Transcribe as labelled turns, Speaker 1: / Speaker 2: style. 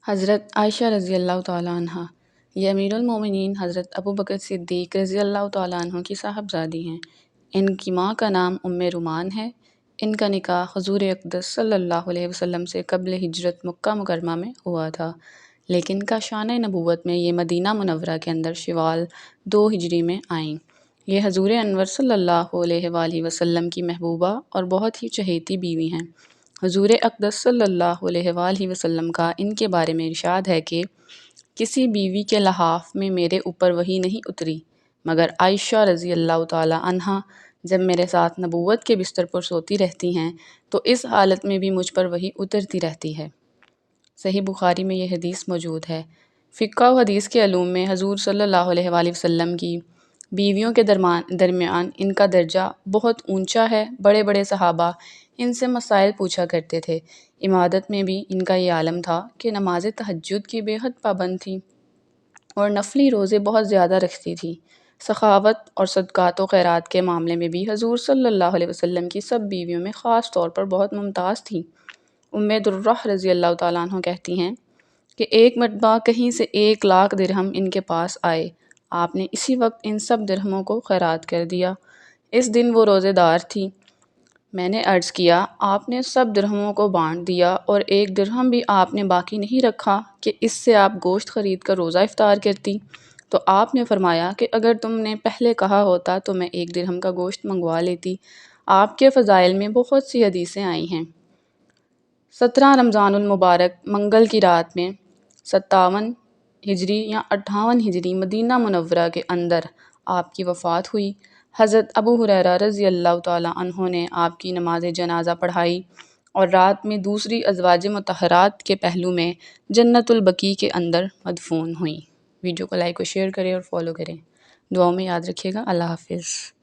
Speaker 1: حضرت عائشہ رضی اللہ تعالیٰ عنہ یہ امیر المومنین حضرت ابو بکر صدیق رضی اللہ تعالیٰ عنہ کی صاحبزادی ہیں۔ ان کی ماں کا نام رومان ہے۔ ان کا نکاح حضور اقدس صلی اللہ علیہ وسلم سے قبل ہجرت مکہ مکرمہ میں ہوا تھا، لیکن ان کا شانِ نبوت میں یہ مدینہ منورہ کے اندر شوال 2 ہجری میں آئیں۔ یہ حضور انور صلی اللہ علیہ وآلہ وسلم کی محبوبہ اور بہت ہی چہیتی بیوی ہیں۔ حضور اقدس صلی اللہ علیہ وآلہ وسلم کا ان کے بارے میں ارشاد ہے کہ کسی بیوی کے لحاف میں میرے اوپر وحی نہیں اتری مگر عائشہ رضی اللہ تعالی عنہا جب میرے ساتھ نبوت کے بستر پر سوتی رہتی ہیں تو اس حالت میں بھی مجھ پر وحی اترتی رہتی ہے۔ صحیح بخاری میں یہ حدیث موجود ہے۔ فقہ و حدیث کے علوم میں حضور صلی اللہ علیہ وآلہ وسلم کی بیویوں کے درمیان ان کا درجہ بہت اونچا ہے۔ بڑے بڑے صحابہ ان سے مسائل پوچھا کرتے تھے۔ عبادت میں بھی ان کا یہ عالم تھا کہ نماز تہجد کی بے حد پابند تھی اور نفلی روزے بہت زیادہ رکھتی تھی۔ سخاوت اور صدقات و خیرات کے معاملے میں بھی حضور صلی اللہ علیہ وسلم کی سب بیویوں میں خاص طور پر بہت ممتاز تھیں۔ درہ رضی اللہ تعالیٰ عنہ کہتی ہیں کہ ایک مرتبہ کہیں سے 1,00,000 درہم ان کے پاس آئے، آپ نے اسی وقت ان سب درہموں کو خیرات کر دیا۔ اس دن وہ روزے دار تھی۔ میں نے عرض کیا آپ نے سب درہموں کو بانٹ دیا اور 1 درہم بھی آپ نے باقی نہیں رکھا کہ اس سے آپ گوشت خرید کر روزہ افطار کرتی؟ تو آپ نے فرمایا کہ اگر تم نے پہلے کہا ہوتا تو میں 1 درہم کا گوشت منگوا لیتی۔ آپ کے فضائل میں بہت سی حدیثیں آئی ہیں۔ 17 رمضان المبارک منگل کی رات میں 57 ہجری یا 58 ہجری مدینہ منورہ کے اندر آپ کی وفات ہوئی۔ حضرت ابو ہریرہ رضی اللہ تعالیٰ عنہ نے آپ کی نماز جنازہ پڑھائی اور رات میں دوسری ازواج مطہرات کے پہلو میں جنت البقیع کے اندر مدفون ہوئیں۔ ویڈیو کو لائک و شیئر کریں اور فالو کریں۔ دعاؤں میں یاد رکھیے گا۔ اللہ حافظ۔